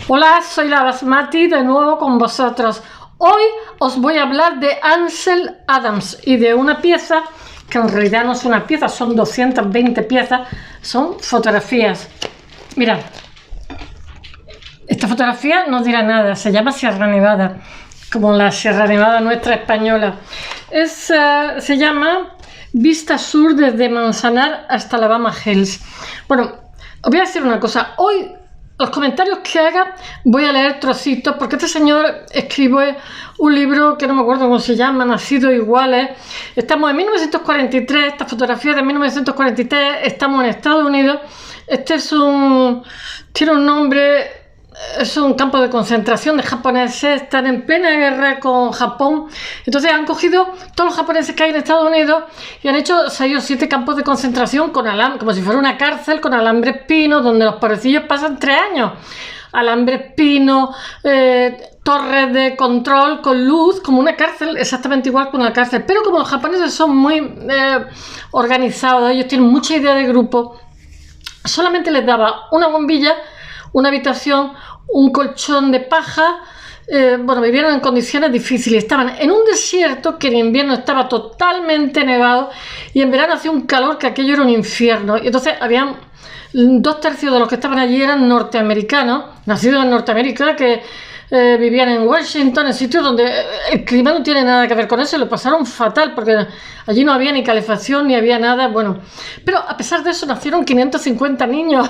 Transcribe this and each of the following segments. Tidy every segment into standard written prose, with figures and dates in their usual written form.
Hola, soy la Basmati de nuevo con vosotros. Hoy os voy a hablar de Ansel Adams y de una pieza que en realidad no es una pieza, son 220 piezas, son fotografías. Mirad, esta fotografía no dirá nada, se llama Sierra Nevada, como la Sierra Nevada nuestra española. Se llama Vista Sur desde Manzanar hasta Alabama Hills. Bueno, os voy a decir una cosa, hoy los comentarios que haga voy a leer trocitos porque este señor escribe un libro que no me acuerdo cómo se llama, Nacidos Iguales. Estamos en 1943, esta fotografía de 1943, estamos en Estados Unidos. Tiene un nombre, es un campo de concentración de japoneses, están en plena guerra con Japón. Entonces han cogido todos los japoneses que hay en Estados Unidos y han hecho 6 o 7 campos de concentración con alambre, como si fuera una cárcel con alambres pinos, donde los pobrecillos pasan 3 años. Alambres pinos, torres de control con luz, como una cárcel, exactamente igual que una cárcel. Pero como los japoneses son muy organizados, ellos tienen mucha idea de grupo, solamente les daba una bombilla, una habitación, un colchón de paja. Bueno, vivieron en condiciones difíciles, estaban en un desierto que en invierno estaba totalmente nevado y en verano hacía un calor que aquello era un infierno. Y entonces habían 2/3 de los que estaban allí eran norteamericanos, nacidos en Norteamérica, que vivían en Washington, en sitios donde el clima no tiene nada que ver con eso, y lo pasaron fatal porque allí no había ni calefacción ni había nada. Bueno, pero a pesar de eso nacieron 550 niños.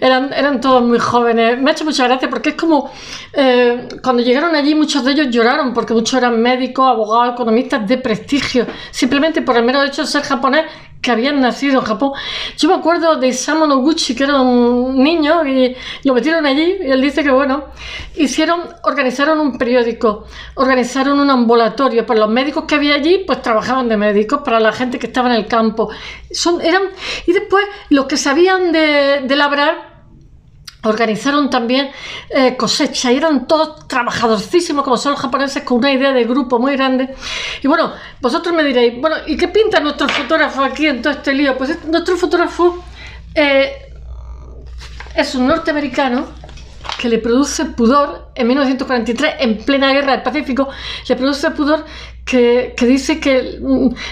eran todos muy jóvenes. Me ha hecho mucha gracia porque es como cuando llegaron allí muchos de ellos lloraron porque muchos eran médicos, abogados, economistas de prestigio, simplemente por el mero hecho de ser japonés, que habían nacido en Japón. Yo me acuerdo de Isamu Noguchi, que era un niño y lo metieron allí, y él dice que bueno, organizaron un periódico, organizaron un ambulatorio, pues los médicos que había allí pues trabajaban de médicos para la gente que estaba en el campo. Y después los que sabían de labrar organizaron también cosecha y eran todos trabajadorcísimos como son los japoneses, con una idea de grupo muy grande. Y bueno, vosotros me diréis, bueno, ¿y qué pinta nuestro fotógrafo aquí en todo este lío? Pues nuestro fotógrafo es un norteamericano que le produce pudor en 1943, en plena guerra del Pacífico, le produce pudor que dice que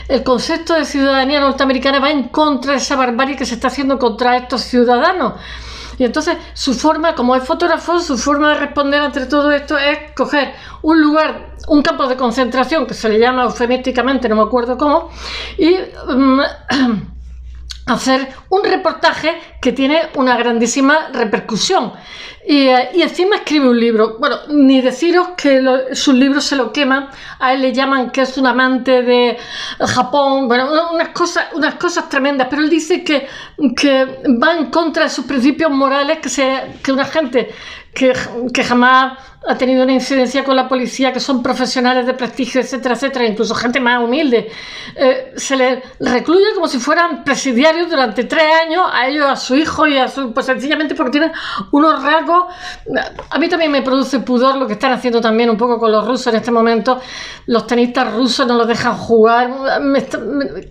el concepto de ciudadanía norteamericana va en contra de esa barbarie que se está haciendo contra estos ciudadanos. Y entonces su forma, como es fotógrafo, su forma de responder ante todo esto es coger un lugar, un campo de concentración que se le llama eufemísticamente, no me acuerdo cómo, y hacer un reportaje que tiene una grandísima repercusión. Y encima escribe un libro. Bueno, ni deciros que sus libros se lo queman. A él le llaman que es un amante de Japón. Bueno, unas cosas tremendas. Pero él dice que va en contra de sus principios morales, que una gente que jamás ha tenido una incidencia con la policía, que son profesionales de prestigio, etcétera, etcétera, incluso gente más humilde, se les recluye como si fueran presidiarios durante 3 años, a ellos, a su hijo y pues sencillamente porque tienen unos rasgos. A mí también me produce pudor lo que están haciendo también un poco con los rusos en este momento. Los tenistas rusos no los dejan jugar.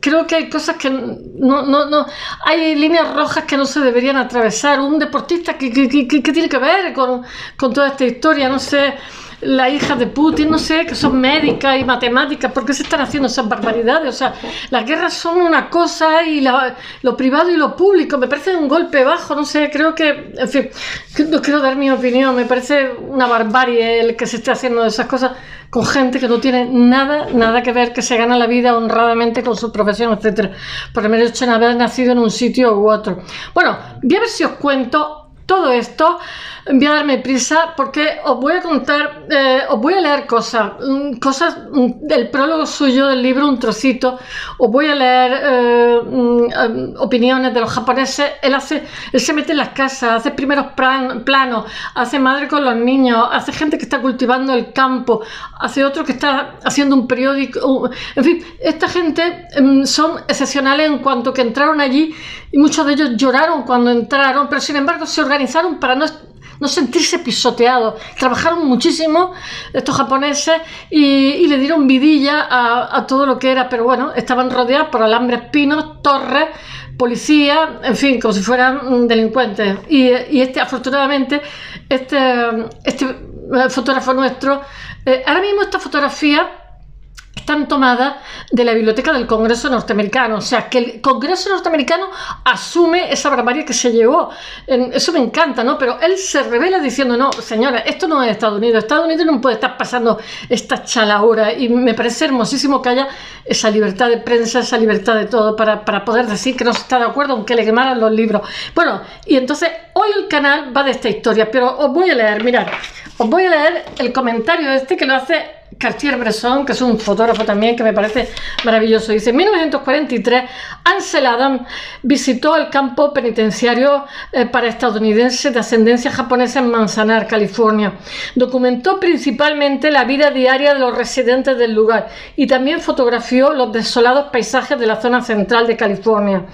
Creo que hay cosas que no hay líneas rojas que no se deberían atravesar. Un deportista que tiene que ver con toda esta historia, no sé, la hija de Putin, no sé, que son médicas y matemáticas, ¿por qué se están haciendo esas barbaridades? O sea, las guerras son una cosa y lo privado y lo público, me parece un golpe bajo, no sé, creo que, en fin, no quiero dar mi opinión, me parece una barbarie el que se esté haciendo esas cosas con gente que no tiene nada que ver, que se gana la vida honradamente con su profesión, etcétera, por el mero hecho de haber nacido en un sitio u otro. Bueno, voy a ver si os cuento todo esto. Voy a darme prisa porque os voy a contar, os voy a leer cosas del prólogo suyo del libro, un trocito. Os voy a leer opiniones de los japoneses. Él se mete en las casas, hace primeros planos, hace madre con los niños, hace gente que está cultivando el campo, hace otro que está haciendo un periódico. En fin, esta gente son excepcionales en cuanto que entraron allí y muchos de ellos lloraron cuando entraron, pero sin embargo se organizaron para no no sentirse pisoteados. Trabajaron muchísimo estos japoneses y le dieron vidilla a todo lo que era, pero bueno, estaban rodeados por alambres pinos, torres, policía, en fin, como si fueran delincuentes. Y afortunadamente, este fotógrafo nuestro, ahora mismo esta fotografía están tomadas de la biblioteca del Congreso norteamericano, o sea, que el Congreso norteamericano asume esa barbarie que se llevó. Eso me encanta, ¿no? Pero él se revela diciendo, no, señora, esto no es Estados Unidos no puede estar pasando esta chalaura, y me parece hermosísimo que haya esa libertad de prensa, esa libertad de todo, para poder decir que no se está de acuerdo aunque le quemaran los libros. Bueno, y entonces hoy el canal va de esta historia, pero os voy a leer, mirad, os voy a leer el comentario que lo hace Cartier-Bresson, que es un fotógrafo también que me parece maravilloso. Dice: en 1943 Ansel Adams visitó el campo penitenciario para estadounidenses de ascendencia japonesa en Manzanar, California. Documentó principalmente la vida diaria de los residentes del lugar y también fotografió los desolados paisajes de la zona central de California.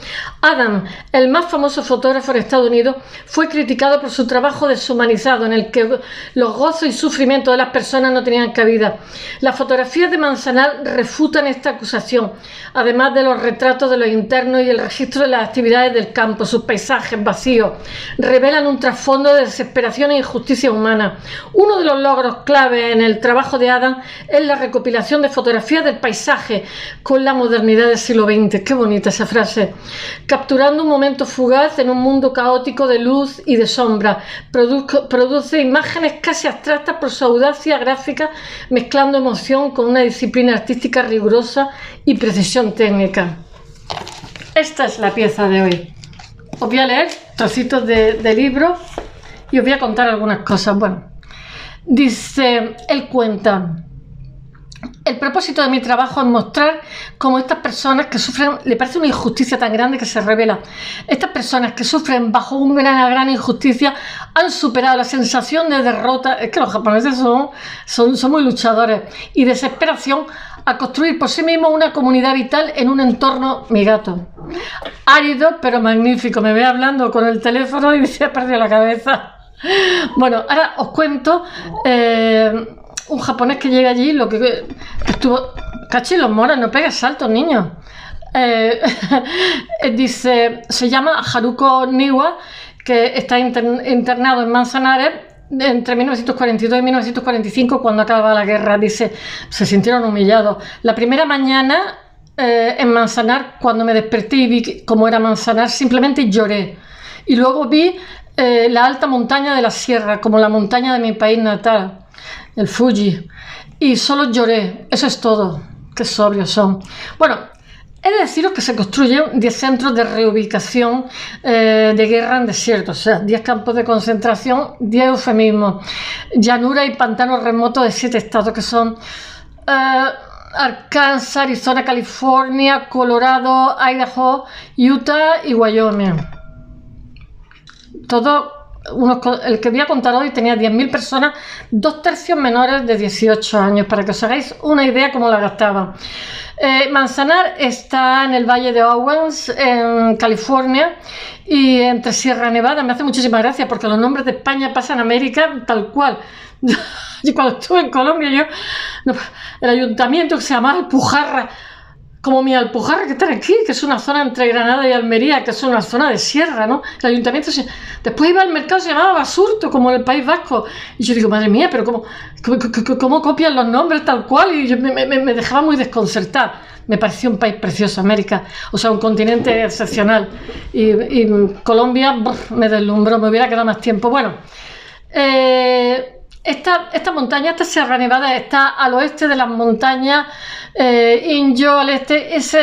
Adams, el más famoso fotógrafo en Estados Unidos, fue criticado por su trabajo deshumanizado, en el que los gozos y sufrimientos de las personas no tenían cabida. Las fotografías de Manzanar refutan esta acusación, además de los retratos de los internos y el registro de las actividades del campo. Sus paisajes vacíos revelan un trasfondo de desesperación e injusticia humana. Uno de los logros clave en el trabajo de Adams es la recopilación de fotografías del paisaje con la modernidad del siglo XX. Qué bonita esa frase. Capturando un momento fugaz en un mundo caótico de luz y de sombra, produce imágenes casi abstractas por su audacia gráfica, mezclando emoción con una disciplina artística rigurosa y precisión técnica. Esta es la pieza de hoy. Os voy a leer trocitos de libro y os voy a contar algunas cosas. Bueno, dice, él cuenta: el propósito de mi trabajo es mostrar cómo estas personas que sufren, le parece una injusticia tan grande que se revela, estas personas que sufren bajo una gran injusticia han superado la sensación de derrota, es que los japoneses son muy luchadores, y desesperación, a construir por sí mismos una comunidad vital en un entorno, mi gato, árido pero magnífico. Me ve hablando con el teléfono y se ha perdido la cabeza. Bueno, ahora os cuento un japonés que llega allí, lo que estuvo... Cachi los moras, no pegues saltos, niños. Dice, se llama Haruko Niwa, que está internado en Manzanares entre 1942 y 1945, cuando acaba la guerra. Dice, se sintieron humillados. La primera mañana en Manzanar, cuando me desperté y vi cómo era Manzanar, simplemente lloré. Y luego vi la alta montaña de la sierra, como la montaña de mi país natal, el Fuji, y solo lloré. Eso es todo. Qué sobrios son. Bueno, he de deciros que se construyen 10 centros de reubicación de guerra en desierto, o sea, 10 campos de concentración, 10 eufemismos, llanura y pantanos remotos de 7 estados, que son Arkansas, Arizona, California, Colorado, Idaho, Utah y Wyoming. Todo, el que voy a contar hoy tenía 10.000 personas, 2/3 menores de 18 años, para que os hagáis una idea cómo la gastaban. Manzanar está en el Valle de Owens, en California, y entre Sierra Nevada. Me hace muchísima gracia porque los nombres de España pasan a América tal cual. Y cuando estuve en Colombia, el ayuntamiento, que se llamaba Alpujarra, como mi Alpujarra que está aquí, que es una zona entre Granada y Almería, que es una zona de sierra, ¿no? El ayuntamiento después iba al mercado, se llamaba Basurto, como en el País Vasco. Y yo digo, madre mía, pero ¿cómo copian los nombres tal cual? Y yo me dejaba muy desconcertada. Me pareció un país precioso, América, o sea, un continente excepcional. Y Colombia me deslumbró, me hubiera quedado más tiempo. Bueno, esta montaña, esta Sierra Nevada, está al oeste de las montañas Inyo, al este. Es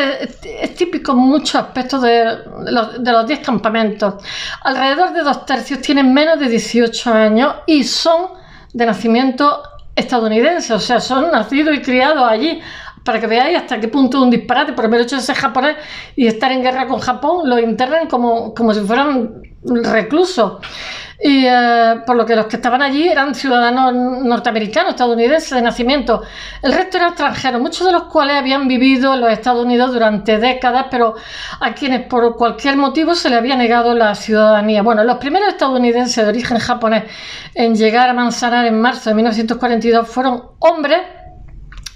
típico en muchos aspectos de los 10 campamentos. Alrededor de 2/3 tienen menos de 18 años y son de nacimiento estadounidense, o sea, son nacidos y criados allí. Para que veáis hasta qué punto es un disparate, por el mero hecho de ser japonés y estar en guerra con Japón, los internan como si fueran reclusos. y por lo que los que estaban allí eran ciudadanos norteamericanos, estadounidenses de nacimiento. El resto eran extranjeros, muchos de los cuales habían vivido en los Estados Unidos durante décadas, pero a quienes por cualquier motivo se les había negado la ciudadanía. Bueno, los primeros estadounidenses de origen japonés en llegar a Manzanar en marzo de 1942 fueron hombres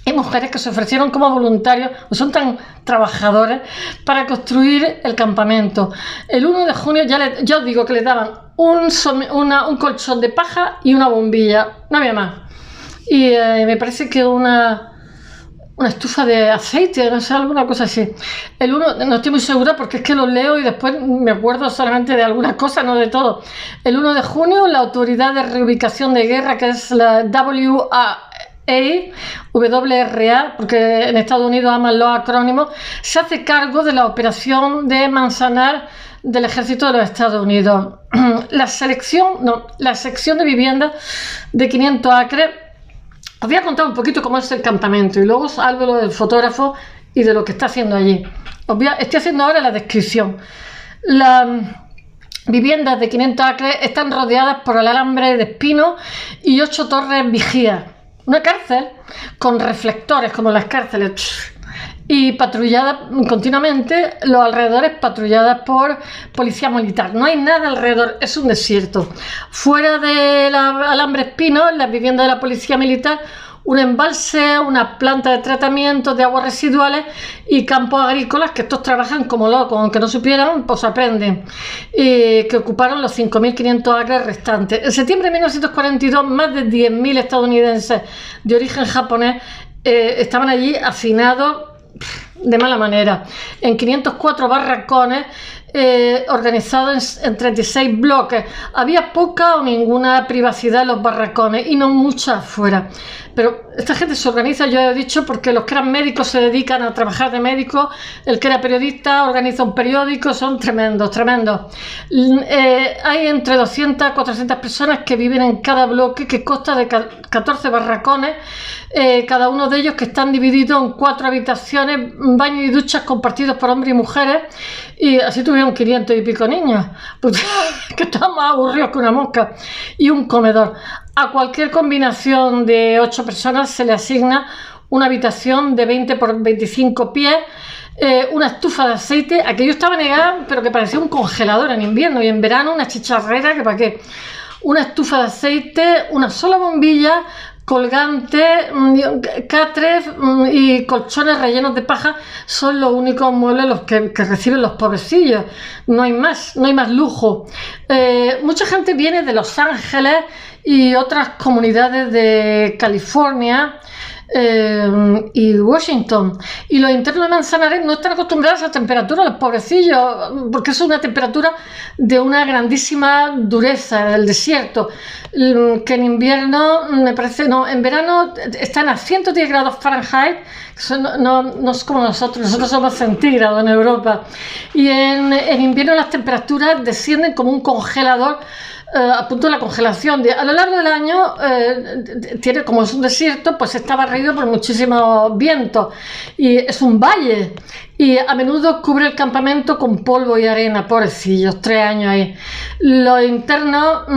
y mujeres que se ofrecieron como voluntarios, o son tan trabajadores, para construir el campamento. El 1 de junio ya os digo que les daban un colchón de paja y una bombilla, no había más. Y me parece que una estufa de aceite, no sé, alguna cosa así. El 1, no estoy muy segura porque es que lo leo y después me acuerdo solamente de algunas cosas, no de todo. El 1 de junio, la Autoridad de Reubicación de Guerra, que es la WRA, porque en Estados Unidos aman los acrónimos, se hace cargo de la operación de Manzanar del Ejército de los Estados Unidos. La sección de vivienda de 500 acres. Os voy a contar un poquito cómo es el campamento y luego os hablo del fotógrafo y de lo que está haciendo allí. Estoy haciendo ahora la descripción. Las viviendas de 500 acres están rodeadas por el alambre de espino y 8 torres vigías. Una cárcel con reflectores como las cárceles y patrullada continuamente, los alrededores patrulladas por policía militar. No hay nada alrededor, es un desierto. Fuera del alambre espino, en las viviendas de la policía militar, un embalse, una planta de tratamiento de aguas residuales y campos agrícolas, que estos trabajan como locos, aunque no supieran, pues aprenden, que ocuparon los 5.500 acres restantes. En septiembre de 1942, más de 10.000 estadounidenses de origen japonés estaban allí hacinados de mala manera, en 504 barracones organizados en 36 bloques. Había poca o ninguna privacidad en los barracones y no mucha afuera. Pero esta gente se organiza, yo he dicho, porque los que eran médicos se dedican a trabajar de médico, el que era periodista organiza un periódico, son tremendos. Hay entre 200 a 400 personas que viven en cada bloque, que consta de 14 barracones, cada uno de ellos que están divididos en 4 habitaciones, baños y duchas compartidos por hombres y mujeres, y así tuvieron 500 y pico niños, que estaban más aburridos que una mosca, y un comedor. A cualquier combinación de 8 personas se le asigna una habitación de 20 por 25 pies, una estufa de aceite, aquello estaba negado, pero que parecía un congelador en invierno, y en verano una chicharrera que para qué. Una estufa de aceite, una sola bombilla, colgante, catres y colchones rellenos de paja son los únicos muebles los que reciben los pobrecillos. No hay más lujo. Mucha gente viene de Los Ángeles y otras comunidades de California y Washington, y los internos de Manzanares no están acostumbrados a esa temperatura, los pobrecillos, porque es una temperatura de una grandísima dureza del desierto, que en invierno, me parece, no, en verano están a 110 grados Fahrenheit, no es como nosotros somos centígrados en Europa, y en invierno las temperaturas descienden como un congelador, a punto de la congelación. A lo largo del año, tiene, como es un desierto, pues está barrido por muchísimos vientos y es un valle, y a menudo cubre el campamento con polvo y arena, pobrecillos, 3 años ahí. Los internos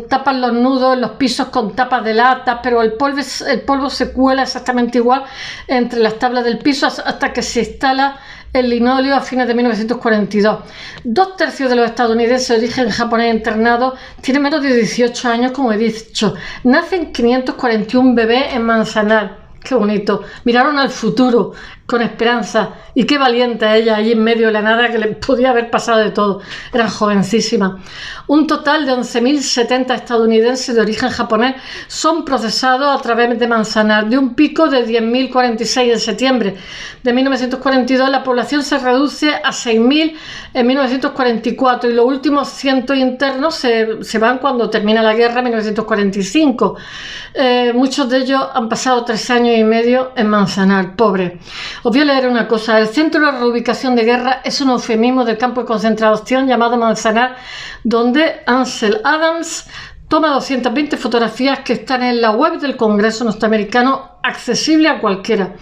tapan los nudos en los pisos con tapas de latas, pero el polvo se cuela exactamente igual entre las tablas del piso hasta que se instala el linóleo a fines de 1942. 2/3 de los estadounidenses de origen japonés internados tienen menos de 18 años, como he dicho. Nacen 541 bebés en Manzanar. Qué bonito. Miraron al futuro con esperanza, y qué valiente ella allí en medio de la nada, que le podía haber pasado de todo. Eran jovencísimas. Un total de 11.070 estadounidenses de origen japonés son procesados a través de Manzanar. De un pico de 10.046 en septiembre de 1942, la población se reduce a 6.000 en 1944, y los últimos 100 internos se van cuando termina la guerra en 1945. Muchos de ellos han pasado 3 años y medio en Manzanar, pobre. Os voy a leer una cosa. El Centro de Reubicación de Guerra es un eufemismo del campo de concentración llamado Manzanar, donde Ansel Adams toma 220 fotografías que están en la web del Congreso norteamericano, accesible a cualquiera.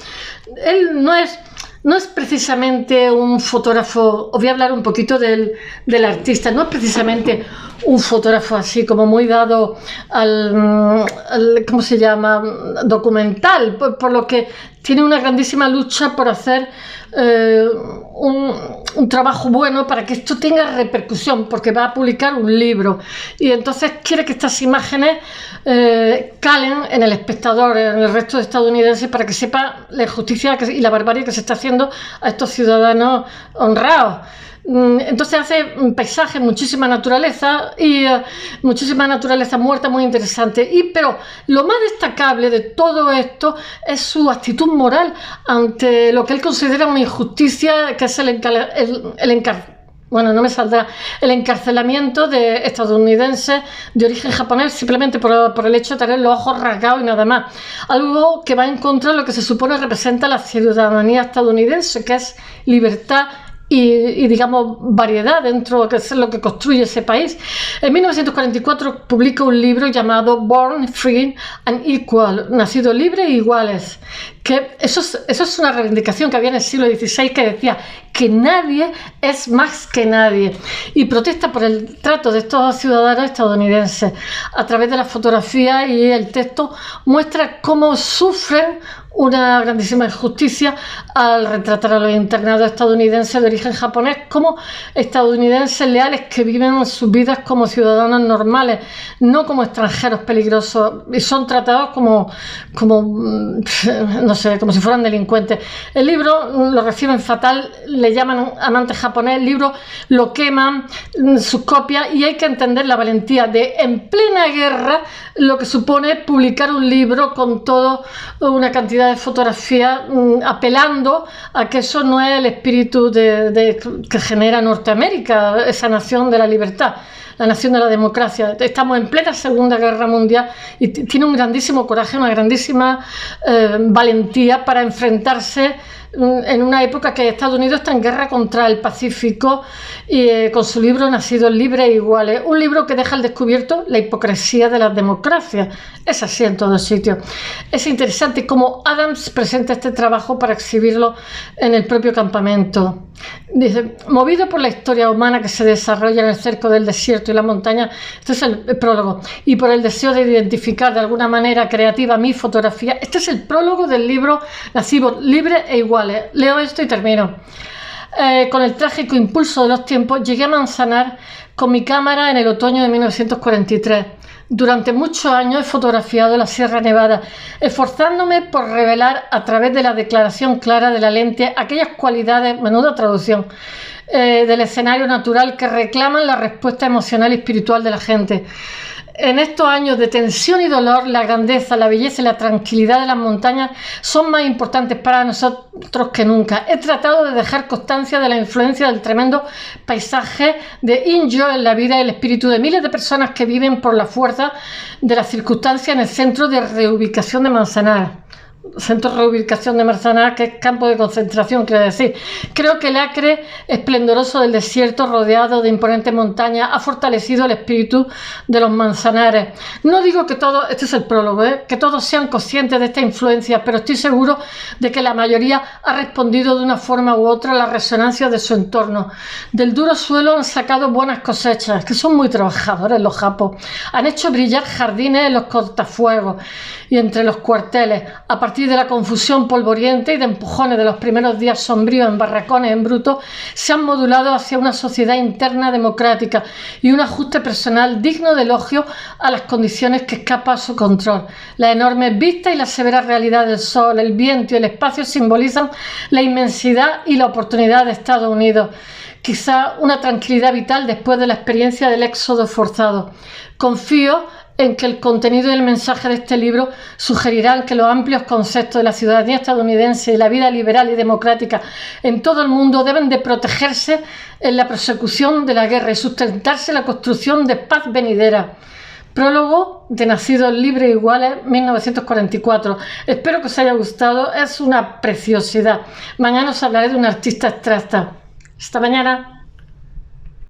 Él no no es precisamente un fotógrafo, os voy a hablar un poquito del artista, no es precisamente un fotógrafo así como muy dado al ¿cómo se llama?, documental, por lo que tiene una grandísima lucha por hacer un trabajo bueno para que esto tenga repercusión, porque va a publicar un libro y entonces quiere que estas imágenes calen en el espectador, en el resto de estadounidenses, para que sepa la injusticia y la barbarie que se está haciendo a estos ciudadanos honrados. Entonces hace paisajes, muchísima naturaleza y muchísima naturaleza muerta muy interesante. Pero lo más destacable de todo esto es su actitud moral ante lo que él considera una injusticia, que es el encarcelamiento de estadounidenses de origen japonés simplemente por el hecho de tener los ojos rasgados y nada más. Algo que va en contra de lo que se supone representa la ciudadanía estadounidense, que es libertad y digamos variedad dentro de lo que construye ese país. En 1944 publica un libro llamado Born Free and Equal, nacido libre e iguales, que eso es una reivindicación que había en el siglo XVI, que decía que nadie es más que nadie, y protesta por el trato de estos ciudadanos estadounidenses. A través de la fotografía y el texto muestra cómo sufren una grandísima injusticia al retratar a los internados estadounidenses de origen japonés como estadounidenses leales que viven sus vidas como ciudadanos normales, no como extranjeros peligrosos, y son tratados como no sé, como si fueran delincuentes. El libro lo reciben fatal, le llaman amante japonés, el libro lo queman, sus copias, y hay que entender la valentía de, en plena guerra, lo que supone publicar un libro con toda una cantidad de fotografías, apelando a que eso no es el espíritu que genera Norteamérica, esa nación de la libertad, la nación de la democracia. Estamos en plena Segunda Guerra Mundial y tiene un grandísimo coraje, una grandísima valentía para enfrentarse en una época que Estados Unidos está en guerra contra el Pacífico, y con su libro Nacidos Libres e Iguales, un libro que deja al descubierto la hipocresía de las democracias. Es así en todos sitios. Es interesante cómo Adams presenta este trabajo para exhibirlo en el propio campamento. Dice: movido por la historia humana que se desarrolla en el cerco del desierto y la montaña, este es el prólogo, y por el deseo de identificar de alguna manera creativa mi fotografía, este es el prólogo del libro Nacidos Libres e Iguales. Leo esto y termino. Con el trágico impulso de los tiempos, llegué a Manzanar con mi cámara en el otoño de 1943. Durante muchos años he fotografiado la Sierra Nevada, esforzándome por revelar a través de la declaración clara de la lente aquellas cualidades, menuda traducción, del escenario natural que reclaman la respuesta emocional y espiritual de la gente. En estos años de tensión y dolor, la grandeza, la belleza y la tranquilidad de las montañas son más importantes para nosotros que nunca. He tratado de dejar constancia de la influencia del tremendo paisaje de Inyo en la vida y el espíritu de miles de personas que viven por la fuerza de las circunstancias en el centro de reubicación de Manzanar. Centro de reubicación de Manzanar, que es campo de concentración, quiero decir. Creo que el acre esplendoroso del desierto, rodeado de imponentes montañas, ha fortalecido el espíritu de los manzanares. No digo que todos, este es el prólogo, que todos sean conscientes de esta influencia, pero estoy seguro de que la mayoría ha respondido de una forma u otra a la resonancia de su entorno. Del duro suelo han sacado buenas cosechas, que son muy trabajadores los japos. Han hecho brillar jardines en los cortafuegos y entre los cuarteles. A partir de la confusión polvorienta y de empujones de los primeros días sombríos en barracones en bruto, se han modulado hacia una sociedad interna democrática y un ajuste personal digno de elogio a las condiciones que escapan a su control. La enorme vista y la severa realidad del sol, el viento y el espacio simbolizan la inmensidad y la oportunidad de Estados Unidos. Quizá una tranquilidad vital después de la experiencia del éxodo forzado. Confío en que el contenido y el mensaje de este libro sugerirán que los amplios conceptos de la ciudadanía estadounidense y la vida liberal y democrática en todo el mundo deben de protegerse en la persecución de la guerra y sustentarse en la construcción de paz venidera. Prólogo de Nacidos Libres e Iguales, 1944. Espero que os haya gustado, es una preciosidad. Mañana os hablaré de un artista abstracta. Hasta mañana.